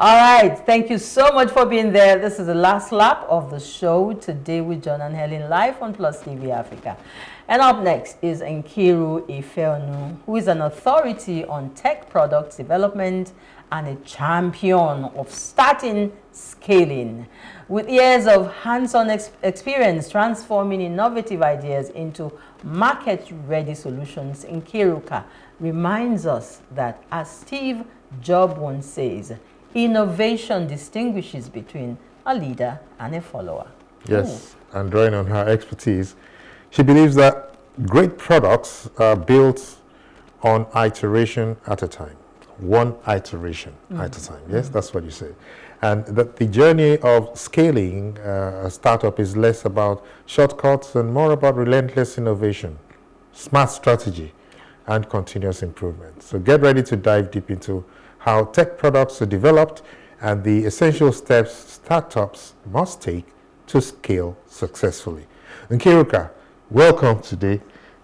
All right, thank you so much for being there. This is the last lap of the show today with John and Helen live on Plus TV Africa. And up next is Nkiru Ifeonu, who is an authority on tech product development and a champion of starting scaling. With years of hands-on experience transforming innovative ideas into market-ready solutions, Nkiruka reminds us that, as Steve Jobs once says, innovation distinguishes between a leader and a follower. Yes, and drawing on her expertise, she believes that great products are built on iteration at a time. One iteration at a time. Yes, that's what you say. And that the journey of scaling a startup is less about shortcuts and more about relentless innovation, smart strategy, and continuous improvement. So get ready to dive deep into how tech products are developed and the essential steps startups must take to scale successfully. Nkiruka, welcome today.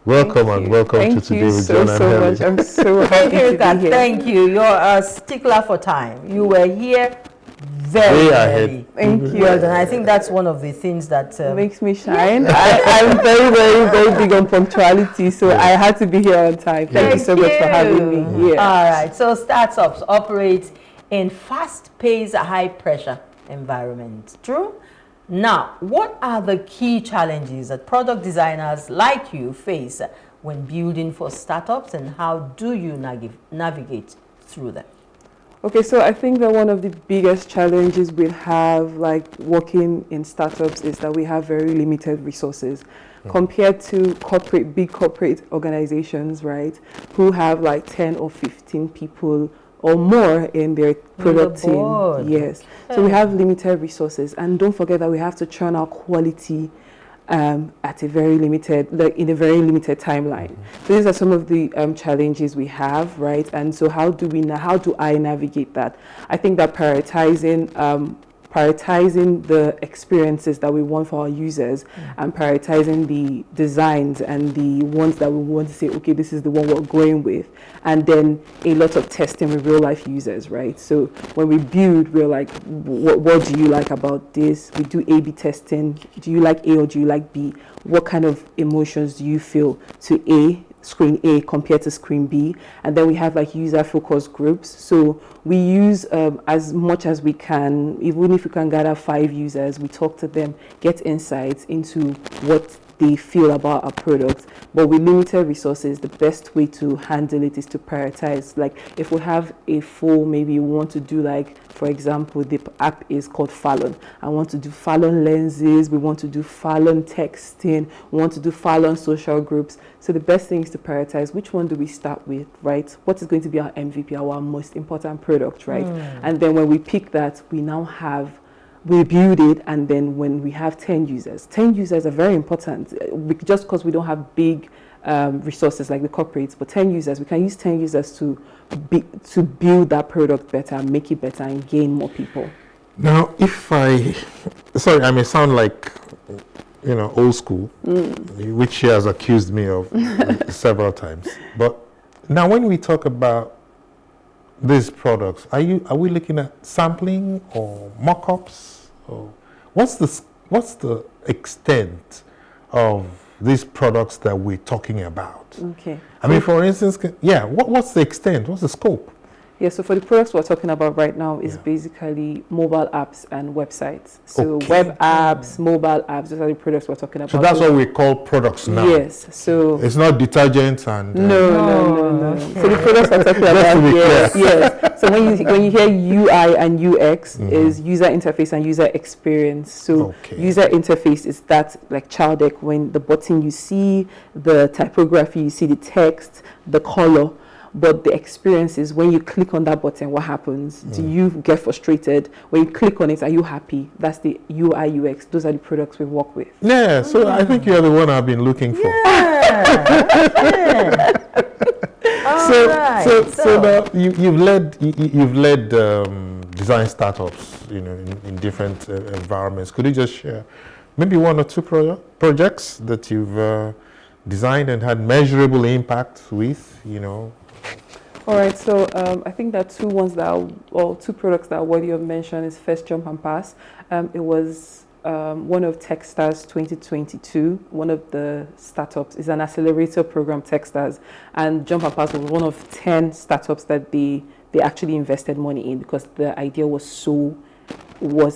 Welcome and welcome to Today with John and Helen. Much. I'm so happy to be here. Thank you. You're a stickler for time. You were here very early. Thank you. Well done. I think that's one of the things that makes me shine. I'm very big on punctuality, so I had to be here on time. Thank you so much for having me here. All right. So startups operate in fast-paced, high-pressure environment. True? Now, what are the key challenges that product designers like you face when building for startups, and how do you navigate through them? Okay, so I think that one of the biggest challenges we have, like working in startups, is that we have very limited resources compared to big corporate organizations, right, who have like 10 or 15 people or more in their product team. Yes. So we have limited resources, and don't forget that we have to churn out quality at a very limited, in a very limited timeline. So these are some of the challenges we have, right? And so how do I navigate that? I think that prioritizing the experiences that we want for our users and prioritizing the designs and the ones that we want to say, okay, this is the one we're going with. And then a lot of testing with real life users, right? So when we build, we're like, what do you like about this? We do A/B testing. Do you like A or do you like B? What kind of emotions do you feel to screen A compared to screen B? And then we have like user focus groups. So we use as much as we can, even if we can gather 5 users, we talk to them, get insights into what they feel about our product. But with limited resources, the best way to handle it is to prioritize. Like if we have a full, maybe we want to do, like, for example, the app is called Fallon. I want to do Fallon lenses, we want to do Fallon texting, we want to do Fallon social groups. So the best thing is to prioritize which one do we start with, right? What is going to be our MVP, our most important product, right? And then when we pick that, we build it, and then when we have 10 users are very important, just because we don't have big resources like the corporates, but 10 users, we can use 10 users to build that product better, make it better, and gain more people. Now, I may sound like, old school, which she has accused me of several times. But now when we talk about these products, are we looking at sampling or mock-ups? Or what's the extent of these products that we're talking about? Okay. I mean, for instance, what's the extent? What's the scope? Yeah, so for the products we're talking about right now is basically mobile apps and websites. So web apps, mobile apps, those are the products we're talking about. So that's what we call products now. Yes. So it's not detergents and no. So the products we're talking about, yes. So when you hear UI and UX is user interface and user experience. So user interface is that like child deck, when the button you see, the typography, you see the text, the color. But the experience is when you click on that button, what happens? Do you get frustrated? When you click on it, are you happy? That's the UI, UX. Those are the products we work with. Yeah, so I think you're the one I've been looking for. So now you've led design startups, in different environments. Could you just share maybe 1 or 2 projects that you've designed and had measurable impact with, All right, so I think that two products that are worthy of mention is first Jump and Pass. It was one of Techstars 2022, one of the startups. It's an accelerator program, Techstars, and Jump and Pass was one of 10 startups that they actually invested money in because the idea was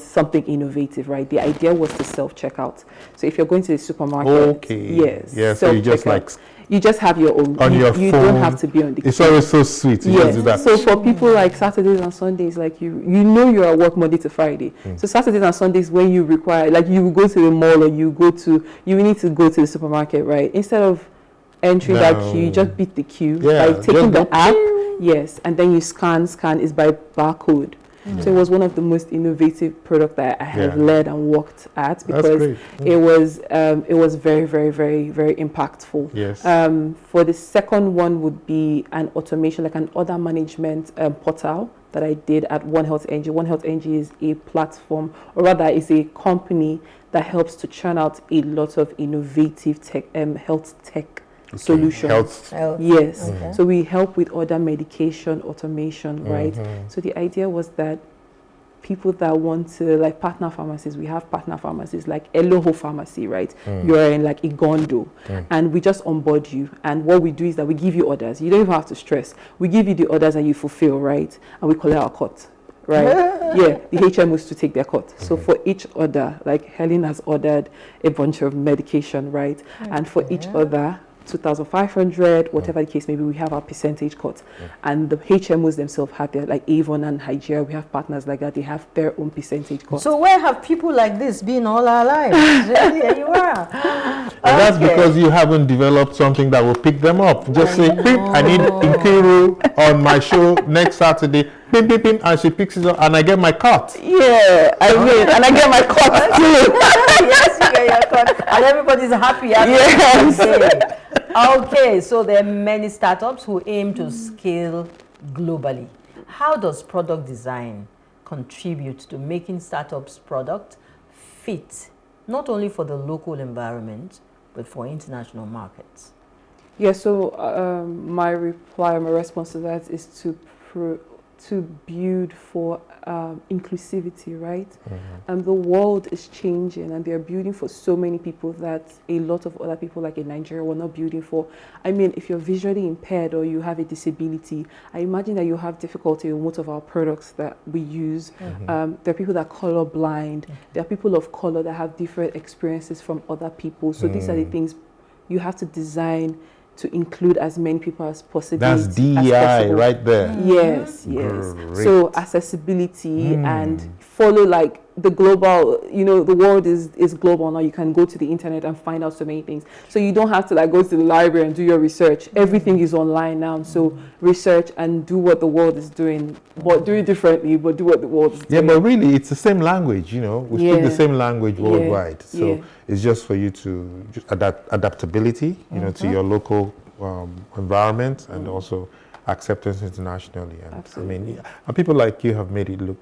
something innovative, right? The idea was to self-checkout. So if you're going to the supermarket, yes, so you just like you just have your own on your phone. You don't have to be on the It's always so sweet. Yes. Do that. So for people like Saturdays and Sundays, like you know you're at work Monday to Friday. So Saturdays and Sundays when you require, like you go to the mall or you need to go to the supermarket, right? Instead of entering that queue, you just beat the queue by taking the app. Yes, and then you scan is by barcode. So it was one of the most innovative products that I have led and worked at because it was very, very, very, very impactful. Yes. For the second one would be an automation, like an order management portal that I did at One Health NG. One Health NG is a platform, or rather is a company that helps to churn out a lot of innovative health tech solutions. Yes. Okay. So we help with order medication automation, right? So the idea was that people that want to, like partner pharmacies, we have partner pharmacies like Eloho Pharmacy, right? You're in like Igondo, and we just onboard you. And what we do is that we give you orders. You don't even have to stress. We give you the orders and you fulfill, right? And we collect our cut. Right? The HMOs to take their cut. So for each order, like Helen has ordered a bunch of medication, right? And for each order, 2,500, whatever the case may be, we have our percentage cut. And the HMOs themselves have their, like Avon and Hygeria, we have partners like that, they have their own percentage cut. So where have people like this been all our lives? There you are. And that's because you haven't developed something that will pick them up. Just say, Pip, I need Nkiru on my show next Saturday. Pim, pim, pim, and she picks it up, and I get my cut. Yeah, I will, and I get my cut too. Yes, you get your cut, and everybody's happy. Yes. Okay, so there are many startups who aim to scale globally. How does product design contribute to making startups' product fit not only for the local environment but for international markets? Yeah, so my response to that is to build for inclusivity, right? The world is changing and they're building for so many people that a lot of other people like in Nigeria were not building for. I mean, if you're visually impaired or you have a disability, I imagine that you have difficulty with most of our products that we use. There are people that are color blind. There are people of color that have different experiences from other people. So these are the things you have to design to include as many people as possible. That's DEI right there. Yes. Great. So accessibility and follow like the global, the world is global now. You can go to the internet and find out so many things. So you don't have to like go to the library and do your research. Everything is online now. So research and do what the world is doing, but do it differently, but do what the world is doing. Yeah, but really it's the same language, we speak the same language worldwide. So it's just for you to just adaptability, to your local environment and also acceptance internationally. And Absolutely. I mean, and people like you have made it look,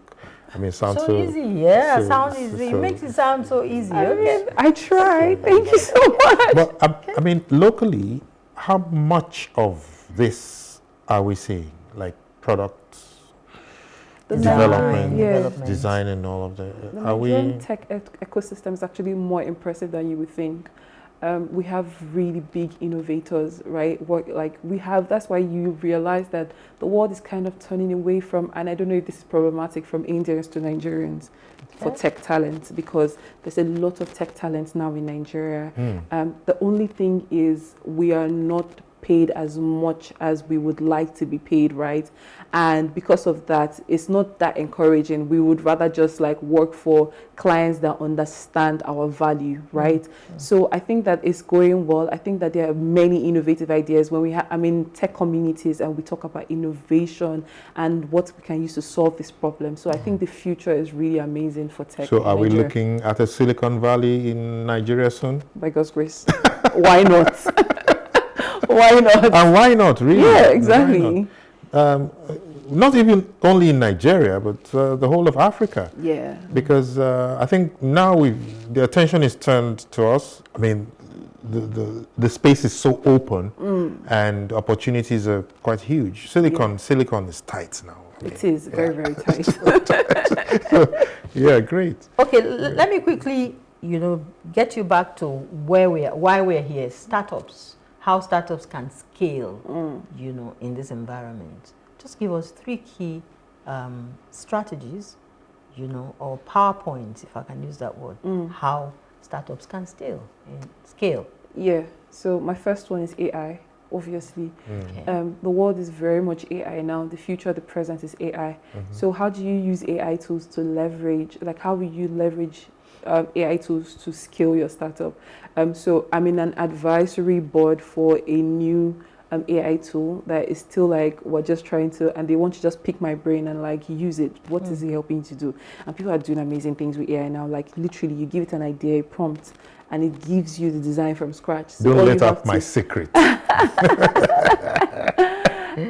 sound so easy. Yeah, sounds easy. It makes it sound so easy. I try. Thank you so much. But locally, how much of this are we seeing? Like product development, design, and all of that. The Nigerian tech ecosystem is actually more impressive than you would think. We have really big innovators, right? That's why you realize that the world is kind of turning away from, and I don't know if this is problematic, from Indians to Nigerians for tech talent, because there's a lot of tech talent now in Nigeria. The only thing is we are not paid as much as we would like to be paid, right? And because of that, it's not that encouraging. We would rather just like work for clients that understand our value, right? So I think that it's going well. I think that there are many innovative ideas when we have, tech communities, and we talk about innovation and what we can use to solve this problem. So I think the future is really amazing for tech. So are we looking at a Silicon Valley in Nigeria soon? By God's grace. Why not? Why not? And why not, really? Yeah, exactly. Not even only in Nigeria, but the whole of Africa. Yeah. Because I think now the attention is turned to us. the space is so open and opportunities are quite huge. Silicon is tight now. It is very, very tight. Yeah, great. Okay, let me quickly, get you back to why we're here. Startups, how startups can scale, in this environment. Just give us 3 key strategies, or PowerPoints, if I can use that word, how startups can scale. Yeah, so my first one is AI, obviously. Okay. The world is very much AI now. The future, the present is AI. So how do you use AI tools to leverage, how will you leverage AI tools to scale your startup? So I'm in an advisory board for a new AI tool that is still we're just trying to, and they want to just pick my brain and use it. What is it helping to do? And people are doing amazing things with AI now. Literally, you give it an idea, a prompt, and it gives you the design from scratch. So don't let out my secret.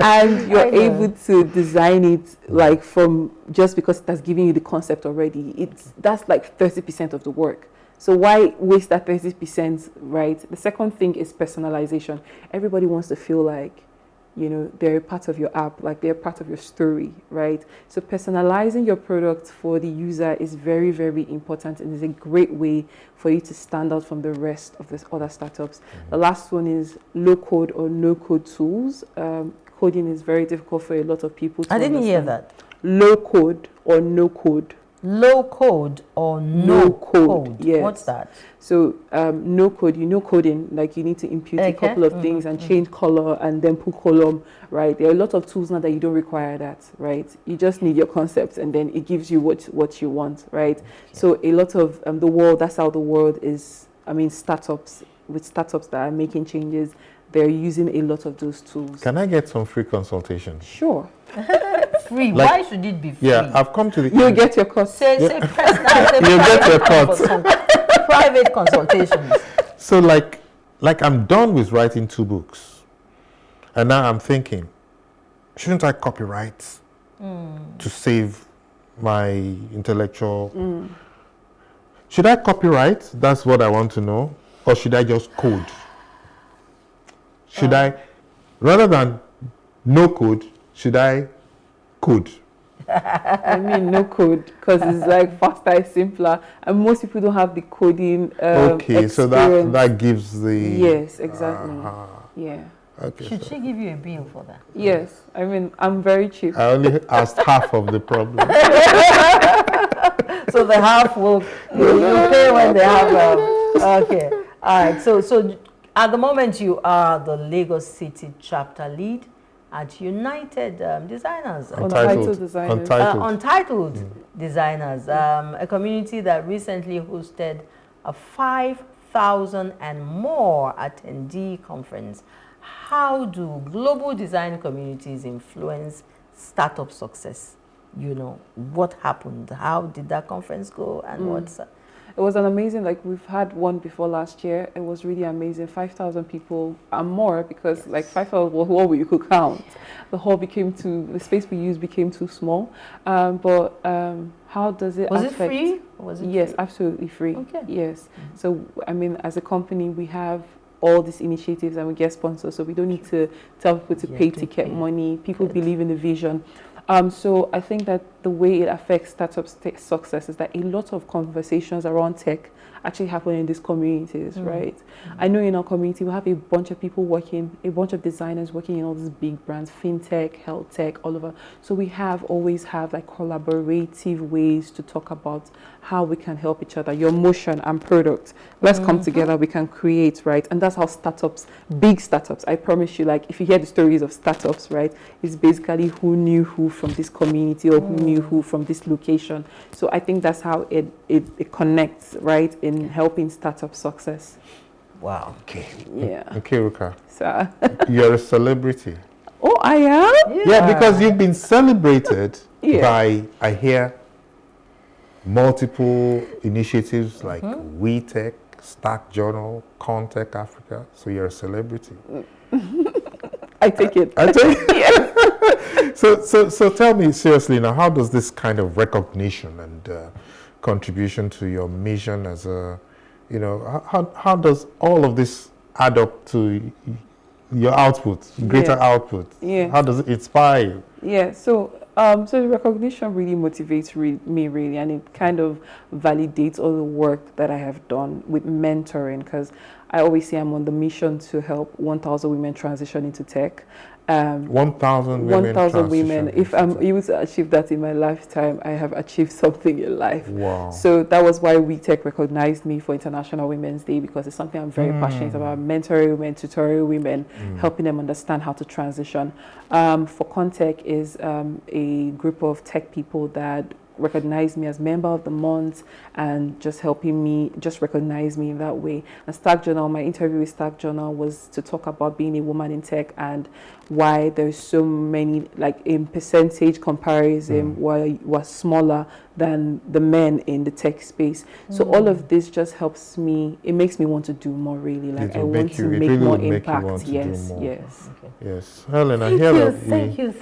And you're able to design it from, just because it has given you the concept already. That's 30% of the work. So why waste that 30%, right? The second thing is personalization. Everybody wants to feel they're a part of your app, they're part of your story, right? So personalizing your product for the user is very, very important, and is a great way for you to stand out from the rest of the other startups. The last one is low code or no code tools. Coding is very difficult for a lot of people to I didn't hear that. Low code or no code. Low code or no code. Yes. What's that? So no code, coding, you need to impute a couple of things and change color and then put column, right? There are a lot of tools now that you don't require that, right? You just need your concept and then it gives you what you want, right? Okay. So a lot of the world, that's how the world is. Startups that are making changes, they're using a lot of those tools. Can I get some free consultation? Sure. Free. Why should it be free? Yeah, I've come to the... You'll get your cost. Say personal. You'll get your cost. Private consultations. So I'm done with writing 2 books. And now I'm thinking, shouldn't I copyright to save my intellectual... Should I copyright? That's what I want to know. Or should I just code? Should I, rather than no code, should I code? No code, because it's faster, it's simpler, and most people don't have the coding okay, experience. so that gives the... Yes, exactly. Yeah. Okay. Should she give you a bill for that? Yes, I'm very cheap. I only asked half of the problem. So the half will pay when they have okay. All right. So at the moment you are the Lagos City chapter lead at United Designers. Untitled Designers. Untitled Designers, a community that recently hosted a 5,000 and more attendee conference. How do global design communities influence startup success? What happened? How did that conference go? And what's... It was an amazing, we've had one before last year. It was really amazing. 5,000 people and more, because 5,000, what you could count. The hall the space we used became too small. But how does it affect? Was it free? Yes, free? absolutely free. Okay. Yes. So, as a company, we have all these initiatives and we get sponsors. So we don't need to tell people to pay ticket money. People believe in the vision. So I think that the way it affects startup success is that a lot of conversations around tech actually happen in these communities, right? I know in our community we have a bunch of people working, a bunch of designers working in all these big brands, fintech, health tech, all over. So we always have collaborative ways to talk about how we can help each other, your motion and product. Let's come together, we can create, right? And that's how startups, big startups, I promise you, if you hear the stories of startups, right, it's basically who knew who from this community or who knew who from this location. So I think that's how it connects, right, in helping startup success. Wow. Okay. Yeah. Okay, Ruka. So You're a celebrity. Oh, I am? Yeah, because you've been celebrated Yeah. by, I hear, multiple initiatives like WeTech, Stack Journal, Contech Africa. So you're a celebrity. I take it. I take it. So tell me seriously now, how does this kind of recognition and contribution to your mission as a You know, how does all of this add up to your output, greater output? Yeah. How does it inspire you? Yeah, so so the recognition really motivates me really, and it kind of validates all the work that I have done with mentoring, because I always say I'm on the mission to help 1,000 women transition into tech. 1,000 women. 1,000 women. transition If I'm into able to achieve that in my lifetime, I have achieved something in life. Wow. So that was why WeTech recognized me for International Women's Day, because it's something I'm very passionate about: mentoring women, tutoring women, helping them understand how to transition. For Contech is a group of tech people that recognized me as member of the month and just helping me, just recognize me in that way. And Stack Journal, my interview with Stack Journal was to talk about being a woman in tech and why there's so many, like in percentage comparison, why we're smaller than the men in the tech space. So all of this just helps me, it makes me want to do more really. Like I want to make more impact. Yes, yes. Okay. Yes. Helen, I Thank hear you, that thank you.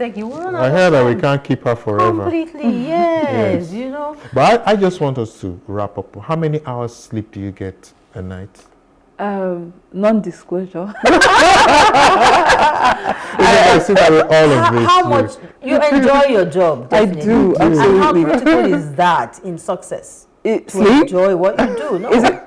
I hear that we can't keep her forever. Completely, yes, you know. But I just want us to wrap up. How many hours sleep do you get a night? Non-disclosure. I see that with all of this. How much you enjoy your job? Definitely. I do, And how absolutely. critical is that in success? To Sleep? enjoy what you do. No. Is it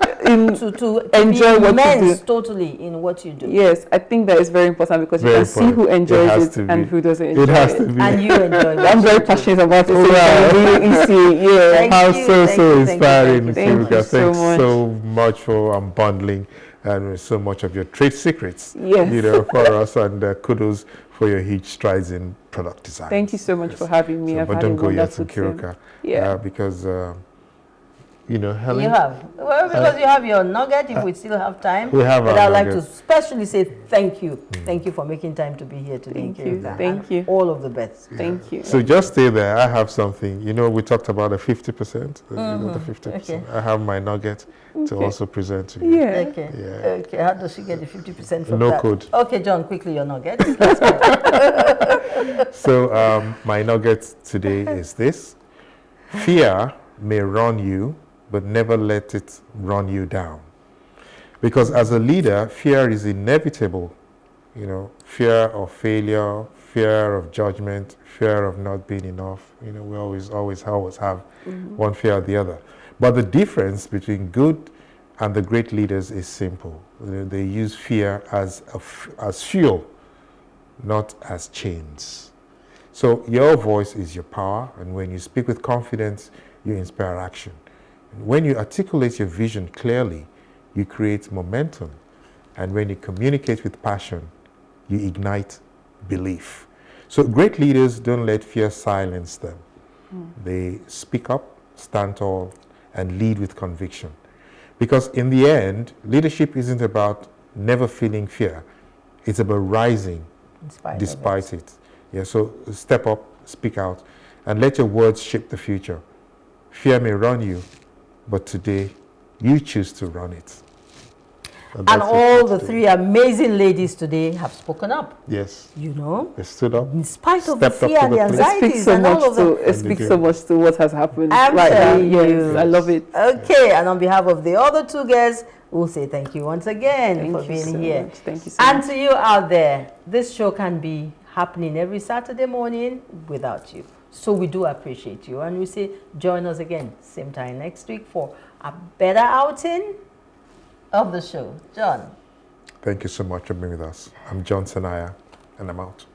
to enjoy be what you immense do? totally in what you do. Yes, I think that is very important, because you Very can see who important. It has enjoys to it and be. who doesn't enjoy It has to be. And you enjoy what I'm you very do. passionate about it. So Wow. it's really easy. Yeah. Thank How you, so thank you, inspiring, thank you, thank you Kirika. so Thanks much. so much for unbundling and so much of your trade secrets. Yes. You know, for us, and kudos for your huge strides in product design. Thank you so much for having me. So, I've but had don't a go yet wonderful in Kirika, time. Yeah. because you know, Helen. You have. Well, because you have your nugget, if we still have time. We have But our I'd like to nugget. especially say thank you. Thank you for making time to be here today. Thank you. Kirika. Thank And you. all of the best. Thank you. So just stay there. I have something. You know, we talked about the 50%. You know, the 50%. Okay. I have my nugget to also present to you. Yeah. Okay. Yeah. Okay. How does she get the 50% from No that? code. Okay, John, quickly your nugget. So my nugget today is this: fear may run you, but never let it run you down. Because as a leader, fear is inevitable. You know, fear of failure, fear of judgment, fear of not being enough. You know, we always have one fear or the other. But the difference between good and the great leaders is simple. They use fear as fuel, not as chains. So your voice is your power, and when you speak with confidence, you inspire action. When you articulate your vision clearly, you create momentum. And when you communicate with passion, you ignite belief. So great leaders don't let fear silence them. They speak up, stand tall, and lead with conviction. Because in the end, leadership isn't about never feeling fear. It's about rising despite it. Yeah, so step up, speak out, and let your words shape the future. Fear may run you, but today you choose to run it. And that's it all for the today. three amazing ladies today have spoken up. Yes, You know, they stood up. in spite of the Stepped up fear, to the the plate. It speaks anxieties, so and much all of them. to, it speaks so much to what has happened right now. telling Yes, you. I love it. Okay, and on behalf of the other two girls, we'll say thank you once again Thank for you being so here. much. Thank you so And much. to you out there, this show can be happening every Saturday morning without you. So we do appreciate you. And we say join us again, same time next week for a better outing of the show. John. Thank you so much for being with us. I'm John Sanaya, and I'm out.